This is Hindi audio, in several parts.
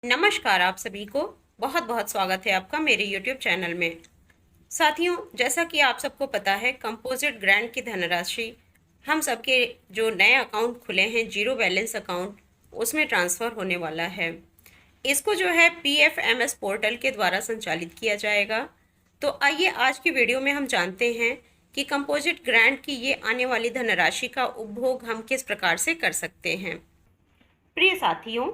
नमस्कार आप सभी को। बहुत बहुत स्वागत है आपका मेरे YouTube चैनल में। साथियों, जैसा कि आप सबको पता है, कंपोजिट ग्रांट की धनराशि हम सबके जो नए अकाउंट खुले हैं, जीरो बैलेंस अकाउंट, उसमें ट्रांसफ़र होने वाला है। इसको जो है PFMS पोर्टल के द्वारा संचालित किया जाएगा। तो आइए आज की वीडियो में हम जानते हैं कि कंपोजिट ग्रांट की ये आने वाली धनराशि का उपभोग हम किस प्रकार से कर सकते हैं। प्रिय साथियों,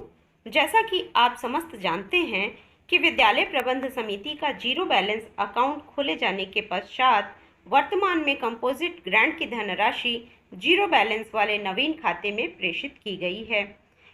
जैसा कि आप समस्त जानते हैं कि विद्यालय प्रबंध समिति का जीरो बैलेंस अकाउंट खोले जाने के पश्चात वर्तमान में कंपोजिट ग्रांट की धनराशि जीरो बैलेंस वाले नवीन खाते में प्रेषित की गई है।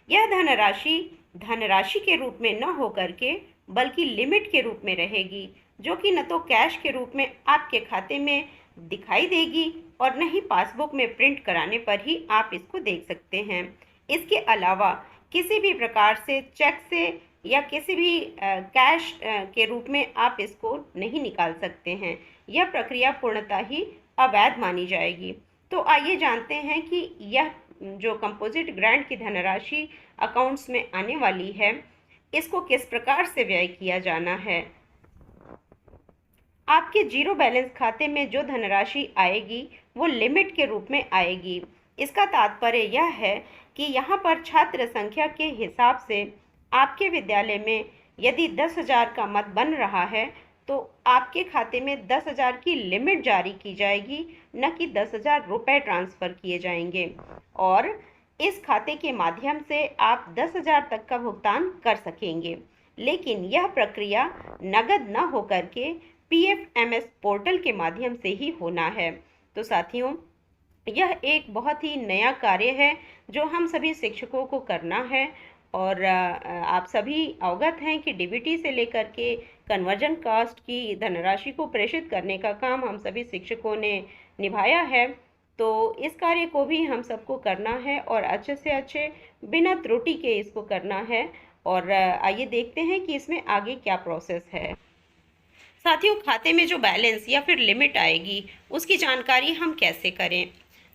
यह धनराशि के रूप में न होकर के बल्कि लिमिट के रूप में रहेगी, जो कि न तो कैश के रूप में आपके खाते में दिखाई देगी और न ही पासबुक में प्रिंट कराने पर ही आप इसको देख सकते हैं। इसके अलावा किसी भी प्रकार से चेक से या किसी भी कैश के रूप में आप इसको नहीं निकाल सकते हैं। यह प्रक्रिया पूर्णतः ही अवैध मानी जाएगी। तो आइए जानते हैं कि यह जो कंपोजिट ग्रांट की धनराशि अकाउंट्स में आने वाली है, इसको किस प्रकार से व्यय किया जाना है। आपके जीरो बैलेंस खाते में जो धनराशि आएगी वो लिमिट के रूप में आएगी। इसका तात्पर्य यह है कि यहाँ पर छात्र संख्या के हिसाब से आपके विद्यालय में यदि 10,000 का मत बन रहा है तो आपके खाते में 10,000 की लिमिट जारी की जाएगी, न कि 10,000 रुपये ट्रांसफ़र किए जाएंगे। और इस खाते के माध्यम से आप 10,000 तक का भुगतान कर सकेंगे। लेकिन यह प्रक्रिया नगद न होकर के PFMS पोर्टल के माध्यम से ही होना है। तो साथियों, यह एक बहुत ही नया कार्य है जो हम सभी शिक्षकों को करना है। और आप सभी अवगत हैं कि DBT से लेकर के कन्वर्जन कास्ट की धनराशि को प्रेषित करने का काम हम सभी शिक्षकों ने निभाया है। तो इस कार्य को भी हम सबको करना है और अच्छे से अच्छे बिना त्रुटि के इसको करना है। और आइए देखते हैं कि इसमें आगे क्या प्रोसेस है। साथियों, खाते में जो बैलेंस या फिर लिमिट आएगी उसकी जानकारी हम कैसे करें।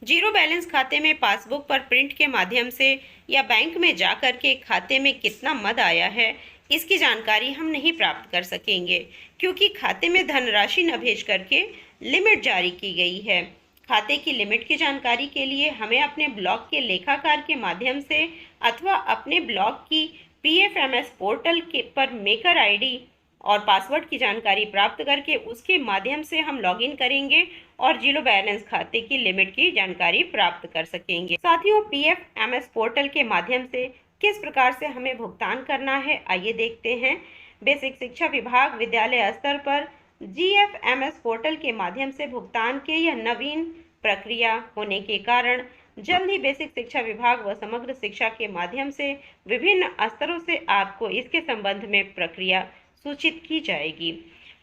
जीरो बैलेंस खाते में पासबुक पर प्रिंट के माध्यम से या बैंक में जा कर के खाते में कितना मद आया है, इसकी जानकारी हम नहीं प्राप्त कर सकेंगे, क्योंकि खाते में धनराशि न भेज करके लिमिट जारी की गई है। खाते की लिमिट की जानकारी के लिए हमें अपने ब्लॉक के लेखाकार के माध्यम से अथवा अपने ब्लॉक की PFMS पोर्टल के पर मेकर ID और पासवर्ड की जानकारी प्राप्त करके उसके माध्यम से हम लॉगिन करेंगे और जीरो बैलेंस खाते की लिमिट की जानकारी प्राप्त कर सकेंगे। साथियों, PFMS पोर्टल के माध्यम से किस प्रकार से हमें भुगतान करना है, आइए देखते हैं। बेसिक शिक्षा विभाग विद्यालय स्तर पर GFMS पोर्टल के माध्यम से भुगतान के यह नवीन प्रक्रिया होने के कारण जल्द ही बेसिक शिक्षा विभाग व समग्र शिक्षा के माध्यम से विभिन्न स्तरों से आपको इसके संबंध में प्रक्रिया सूचित की जाएगी।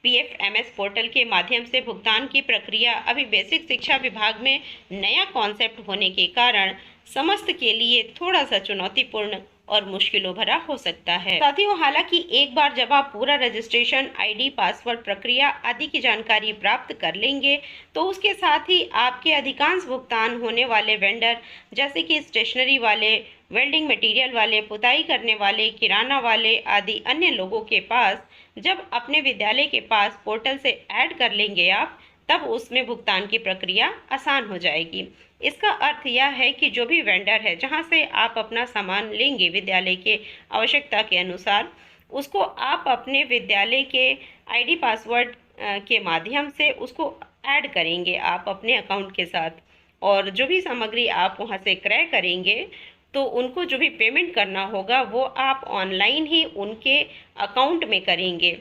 PFMS पोर्टल के माध्यम से भुगतान की प्रक्रिया अभी बेसिक शिक्षा विभाग में नया कॉन्सेप्ट होने के कारण समस्त के लिए थोड़ा सा चुनौतीपूर्ण और मुश्किलों भरा हो सकता है। साथियों, हालांकि एक बार जब आप पूरा रजिस्ट्रेशन, ID, पासवर्ड, प्रक्रिया आदि की जानकारी प्राप्त कर लेंगे तो उसके साथ ही आपके अधिकांश भुगतान होने वाले वेंडर, जैसे कि स्टेशनरी वाले, वेल्डिंग मटेरियल वाले, पुताई करने वाले, किराना वाले आदि अन्य लोगों के पास जब अपने विद्यालय के पास पोर्टल से ऐड कर लेंगे आप, तब उसमें भुगतान की प्रक्रिया आसान हो जाएगी। इसका अर्थ यह है कि जो भी वेंडर है जहां से आप अपना सामान लेंगे विद्यालय के आवश्यकता के अनुसार, उसको आप अपने विद्यालय के ID, पासवर्ड के माध्यम से उसको ऐड करेंगे आप अपने अकाउंट के साथ। और जो भी सामग्री आप वहां से क्रय करेंगे तो उनको जो भी पेमेंट करना होगा वो आप ऑनलाइन ही उनके अकाउंट में करेंगे।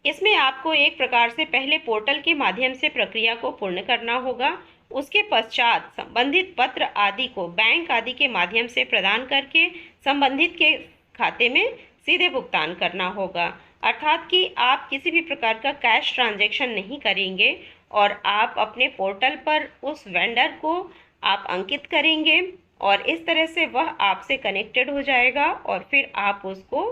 इसमें आपको एक प्रकार से पहले पोर्टल के माध्यम से प्रक्रिया को पूर्ण करना होगा। उसके पश्चात संबंधित पत्र आदि को बैंक आदि के माध्यम से प्रदान करके संबंधित के खाते में सीधे भुगतान करना होगा। अर्थात कि आप किसी भी प्रकार का कैश ट्रांजैक्शन नहीं करेंगे और आप अपने पोर्टल पर उस वेंडर को आप अंकित करेंगे और इस तरह से वह आपसे कनेक्टेड हो जाएगा और फिर आप उसको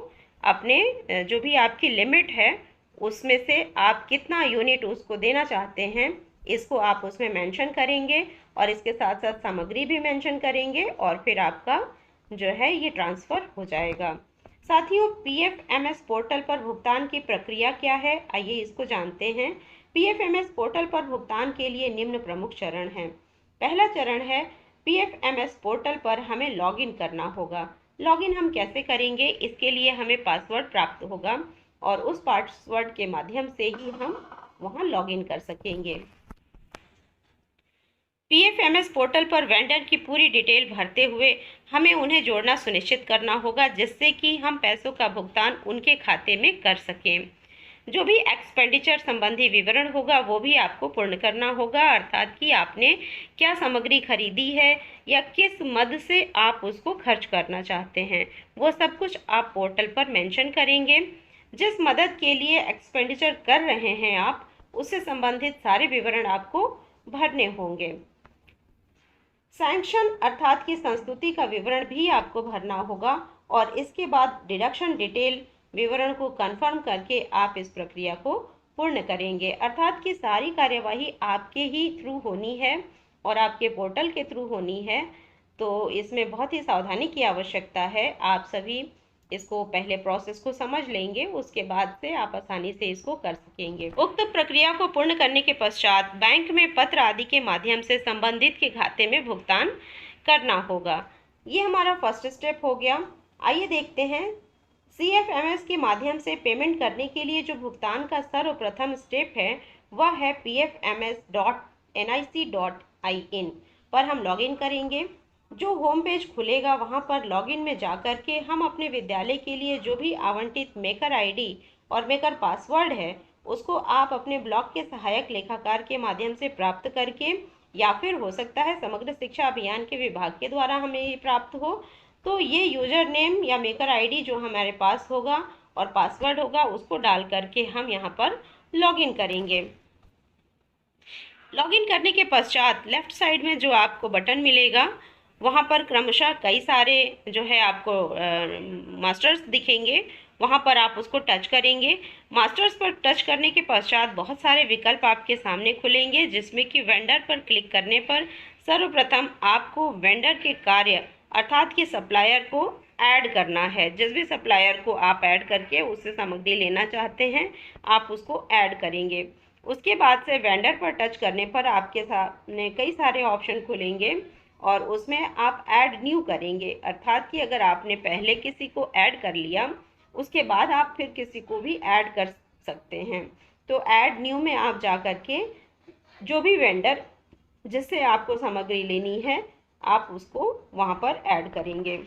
अपने जो भी आपकी लिमिट है उसमें से आप कितना यूनिट उसको देना चाहते हैं, इसको आप उसमें मेंशन करेंगे और इसके साथ साथ सामग्री भी मेंशन करेंगे और फिर आपका जो है ये ट्रांसफ़र हो जाएगा। साथियों, पीएफएमएस पोर्टल पर भुगतान की प्रक्रिया क्या है, आइए इसको जानते हैं। पीएफएमएस पोर्टल पर भुगतान के लिए निम्न प्रमुख चरण हैं। पहला चरण है, पीएफएमएस पोर्टल पर हमें लॉगिन करना होगा। लॉगिन हम कैसे करेंगे, इसके लिए हमें पासवर्ड प्राप्त होगा और उस पासवर्ड के माध्यम से ही हम वहां लॉगिन कर सकेंगे। पीएफएमएस पोर्टल पर वेंडर की पूरी डिटेल भरते हुए हमें उन्हें जोड़ना सुनिश्चित करना होगा, जिससे कि हम पैसों का भुगतान उनके खाते में कर सकें। जो भी एक्सपेंडिचर संबंधी विवरण होगा वो भी आपको पूर्ण करना होगा, अर्थात कि आपने क्या सामग्री खरीदी है या किस मद से आप उसको खर्च करना चाहते हैं, वो सब कुछ आप पोर्टल पर मेंशन करेंगे। जिस मदद के लिए एक्सपेंडिचर कर रहे हैं आप, उससे संबंधित सारे विवरण आपको भरने होंगे। सैंक्शन अर्थात कि संस्तुति का विवरण भी आपको भरना होगा और इसके बाद डिडक्शन डिटेल विवरण को कंफर्म करके आप इस प्रक्रिया को पूर्ण करेंगे, अर्थात कि सारी कार्यवाही आपके ही थ्रू होनी है और आपके पोर्टल के थ्रू होनी है। तो इसमें बहुत ही सावधानी की आवश्यकता है। आप सभी इसको पहले प्रोसेस को समझ लेंगे, उसके बाद से आप आसानी से इसको कर सकेंगे। उक्त प्रक्रिया को पूर्ण करने के पश्चात बैंक में पत्र आदि के माध्यम से संबंधित के खाते में भुगतान करना होगा। ये हमारा फर्स्ट स्टेप हो गया। आइए देखते हैं, सीएफएमएस के माध्यम से पेमेंट करने के लिए जो भुगतान का सर्वप्रथम स्टेप है वह है pfms.nic.in पर हम लॉगिन करेंगे। जो होम पेज खुलेगा वहां पर लॉगिन में जाकर के हम अपने विद्यालय के लिए जो भी आवंटित मेकर आईडी और मेकर पासवर्ड है उसको आप अपने ब्लॉक के सहायक लेखाकार के माध्यम से प्राप्त करके, या फिर हो सकता है समग्र शिक्षा अभियान के विभाग के द्वारा हमें ये प्राप्त हो, तो ये यूजर नेम या मेकर आईडी जो हमारे पास होगा और पासवर्ड होगा उसको डाल करके हम यहाँ पर लॉगिन करेंगे। लॉगिन करने के पश्चात लेफ्ट साइड में जो आपको बटन मिलेगा वहाँ पर क्रमशः कई सारे जो है आपको मास्टर्स दिखेंगे, वहाँ पर आप उसको टच करेंगे। मास्टर्स पर टच करने के पश्चात बहुत सारे विकल्प आपके सामने खुलेंगे, जिसमें कि वेंडर पर क्लिक करने पर सर्वप्रथम आपको वेंडर के कार्य अर्थात कि सप्लायर को ऐड करना है। जिस भी सप्लायर को आप ऐड करके उससे सामग्री लेना चाहते हैं आप उसको ऐड करेंगे। उसके बाद से वेंडर पर टच करने पर आपके सामने कई सारे ऑप्शन खुलेंगे और उसमें आप ऐड न्यू करेंगे, अर्थात कि अगर आपने पहले किसी को ऐड कर लिया उसके बाद आप फिर किसी को भी ऐड कर सकते हैं। तो ऐड न्यू में आप जा कर के जो भी वेंडर जिससे आपको सामग्री लेनी है आप उसको वहाँ पर ऐड करेंगे।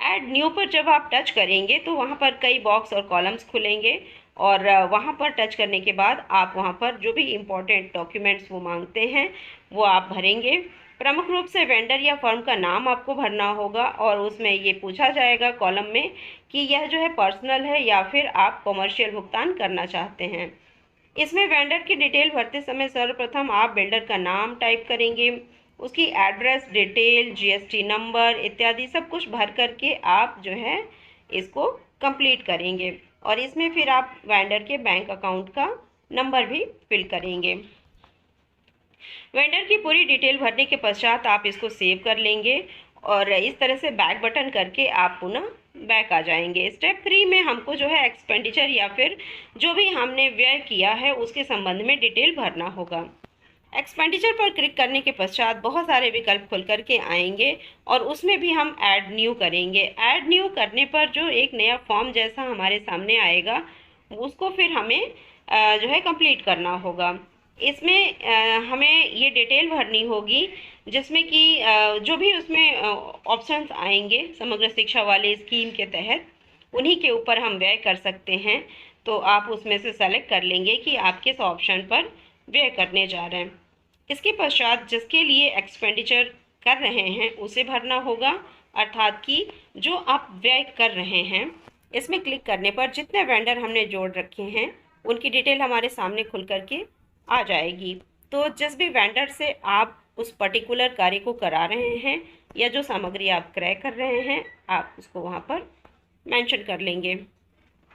ऐड न्यू पर जब आप टच करेंगे तो वहाँ पर कई बॉक्स और कॉलम्स खुलेंगे और वहाँ पर टच करने के बाद आप वहाँ पर जो भी इम्पोर्टेंट डॉक्यूमेंट्स वो मांगते हैं वो आप भरेंगे। प्रमुख रूप से वेंडर या फर्म का नाम आपको भरना होगा और उसमें ये पूछा जाएगा कॉलम में कि यह जो है पर्सनल है या फिर आप कॉमर्शियल भुगतान करना चाहते हैं। इसमें वेंडर की डिटेल भरते समय सर्वप्रथम आप वेंडर का नाम टाइप करेंगे, उसकी एड्रेस डिटेल, जीएसटी नंबर इत्यादि सब कुछ भर करके आप जो है इसको कंप्लीट करेंगे और इसमें फिर आप वेंडर के बैंक अकाउंट का नंबर भी फिल करेंगे। वेंडर की पूरी डिटेल भरने के पश्चात आप इसको सेव कर लेंगे और इस तरह से बैक बटन करके आप पुनः बैक आ जाएंगे। स्टेप 3 में हमको जो है एक्सपेंडिचर या फिर जो भी हमने व्यय किया है उसके संबंध में डिटेल भरना होगा। एक्सपेंडिचर पर क्लिक करने के पश्चात बहुत सारे विकल्प खुल करके आएंगे और उसमें भी हम ऐड न्यू करेंगे। ऐड न्यू करने पर जो एक नया फॉर्म जैसा हमारे सामने आएगा उसको फिर हमें जो है कंप्लीट करना होगा। इसमें हमें ये डिटेल भरनी होगी जिसमें कि जो भी उसमें ऑप्शंस आएंगे समग्र शिक्षा वाले स्कीम के तहत उन्हीं के ऊपर हम व्यय कर सकते हैं। तो आप उसमें से सेलेक्ट कर लेंगे कि आप किस ऑप्शन पर व्यय करने जा रहे हैं। इसके पश्चात जिसके लिए एक्सपेंडिचर कर रहे हैं उसे भरना होगा, अर्थात कि जो आप व्यय कर रहे हैं इसमें क्लिक करने पर जितने वेंडर हमने जोड़ रखे हैं उनकी डिटेल हमारे सामने खुल करके आ जाएगी। तो जिस भी वेंडर से आप उस पर्टिकुलर कार्य को करा रहे हैं या जो सामग्री आप क्रय कर रहे हैं आप उसको वहाँ पर मेंशन कर लेंगे।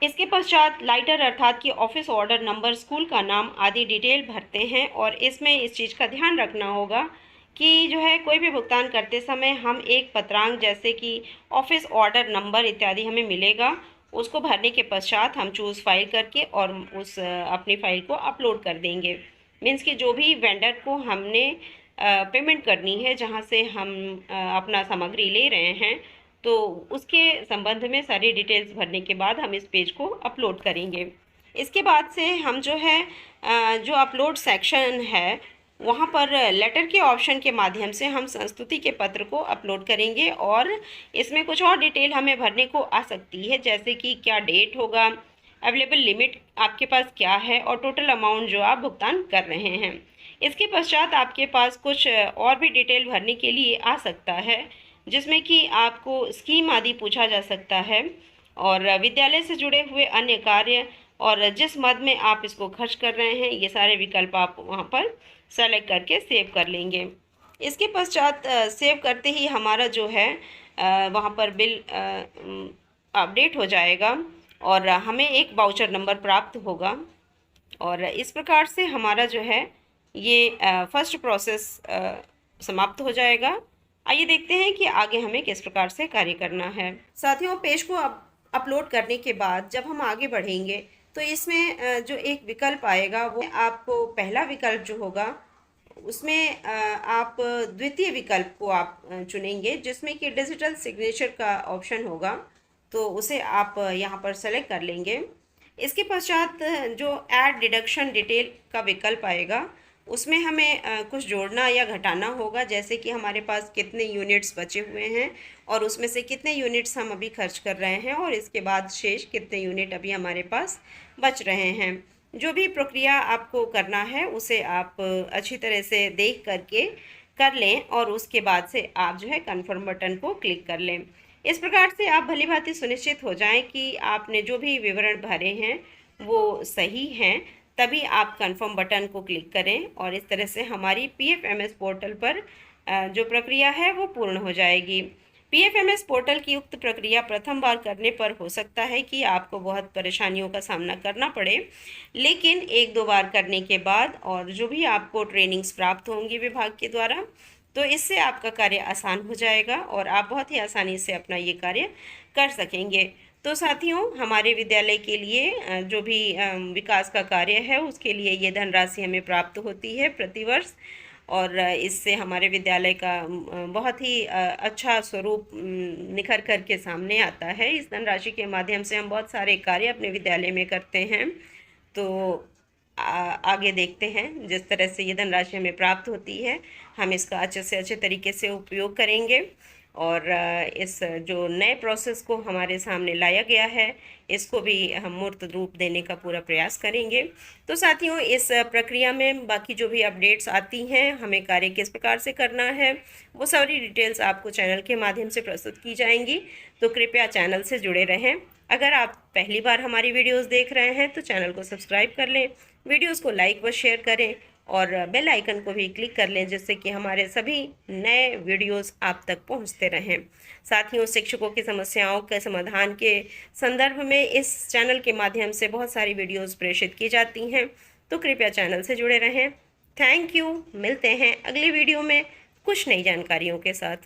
इसके पश्चात लाइटर अर्थात कि ऑफिस ऑर्डर नंबर, स्कूल का नाम आदि डिटेल भरते हैं और इसमें इस चीज़ का ध्यान रखना होगा कि जो है कोई भी भुगतान करते समय हम एक पत्रांक जैसे कि ऑफिस ऑर्डर नंबर इत्यादि हमें मिलेगा, उसको भरने के पश्चात हम चूज़ फाइल करके और उस अपनी फ़ाइल को अपलोड कर देंगे। मीन्स कि जो भी वेंडर को हमने पेमेंट करनी है, जहाँ से हम अपना सामग्री ले रहे हैं, तो उसके संबंध में सारी डिटेल्स भरने के बाद हम इस पेज को अपलोड करेंगे। इसके बाद से हम जो है जो अपलोड सेक्शन है वहाँ पर लेटर के ऑप्शन के माध्यम से हम संस्तुति के पत्र को अपलोड करेंगे और इसमें कुछ और डिटेल हमें भरने को आ सकती है, जैसे कि क्या डेट होगा, अवेलेबल लिमिट आपके पास क्या है और टोटल अमाउंट जो आप भुगतान कर रहे हैं। इसके पश्चात आपके पास कुछ और भी डिटेल भरने के लिए आ सकता है, जिसमें कि आपको स्कीम आदि पूछा जा सकता है और विद्यालय से जुड़े हुए अन्य कार्य और जिस मद में आप इसको खर्च कर रहे हैं, ये सारे विकल्प आप वहाँ पर सेलेक्ट करके सेव कर लेंगे। इसके पश्चात सेव करते ही हमारा जो है वहाँ पर बिल अपडेट हो जाएगा और हमें एक वाउचर नंबर प्राप्त होगा और इस प्रकार से हमारा जो है ये फर्स्ट प्रोसेस समाप्त हो जाएगा। आइए देखते हैं कि आगे हमें किस प्रकार से कार्य करना है। साथियों, पेज को अपलोड करने के बाद जब हम आगे बढ़ेंगे तो इसमें जो एक विकल्प आएगा वो आपको पहला विकल्प जो होगा उसमें आप द्वितीय विकल्प को आप चुनेंगे, जिसमें कि डिजिटल सिग्नेचर का ऑप्शन होगा, तो उसे आप यहाँ पर सेलेक्ट कर लेंगे। इसके पश्चात जो ऐड डिडक्शन डिटेल का विकल्प आएगा उसमें हमें कुछ जोड़ना या घटाना होगा, जैसे कि हमारे पास कितने यूनिट्स बचे हुए हैं और उसमें से कितने यूनिट्स हम अभी खर्च कर रहे हैं और इसके बाद शेष कितने यूनिट अभी हमारे पास बच रहे हैं। जो भी प्रक्रिया आपको करना है उसे आप अच्छी तरह से देख करके कर लें और उसके बाद से आप जो है कन्फर्म बटन को क्लिक कर लें। इस प्रकार से आप भली भांति सुनिश्चित हो जाएं कि आपने जो भी विवरण भरे हैं वो सही हैं, तभी आप कंफर्म बटन को क्लिक करें और इस तरह से हमारी PFMS पोर्टल पर जो प्रक्रिया है वो पूर्ण हो जाएगी। PFMS पोर्टल की उक्त प्रक्रिया प्रथम बार करने पर हो सकता है कि आपको बहुत परेशानियों का सामना करना पड़े, लेकिन एक दो बार करने के बाद और जो भी आपको ट्रेनिंग्स प्राप्त होंगी विभाग के द्वारा, तो इससे आपका कार्य आसान हो जाएगा और आप बहुत ही आसानी से अपना ये कार्य कर सकेंगे। तो साथियों, हमारे विद्यालय के लिए जो भी विकास का कार्य है उसके लिए ये धनराशि हमें प्राप्त होती है प्रतिवर्ष और इससे हमारे विद्यालय का बहुत ही अच्छा स्वरूप निखर कर के सामने आता है। इस धनराशि के माध्यम से हम बहुत सारे कार्य अपने विद्यालय में करते हैं। तो आगे देखते हैं जिस तरह से ये धनराशि हमें प्राप्त होती है, हम इसका अच्छे से अच्छे तरीके से उपयोग करेंगे और इस जो नए प्रोसेस को हमारे सामने लाया गया है इसको भी हम मूर्त रूप देने का पूरा प्रयास करेंगे। तो साथियों, इस प्रक्रिया में बाकी जो भी अपडेट्स आती हैं, हमें कार्य किस प्रकार से करना है, वो सारी डिटेल्स आपको चैनल के माध्यम से प्रस्तुत की जाएंगी। तो कृपया चैनल से जुड़े रहें। अगर आप पहली बार हमारी वीडियोज़ देख रहे हैं तो चैनल को सब्सक्राइब कर लें, वीडियोज़ को लाइक व शेयर करें और बेल आइकन को भी क्लिक कर लें, जिससे कि हमारे सभी नए वीडियोस आप तक पहुंचते रहें। साथियों, शिक्षकों की समस्याओं के समाधान के संदर्भ में इस चैनल के माध्यम से बहुत सारी वीडियोस प्रेषित की जाती हैं, तो कृपया चैनल से जुड़े रहें। Thank you. मिलते हैं अगली वीडियो में कुछ नई जानकारियों के साथ।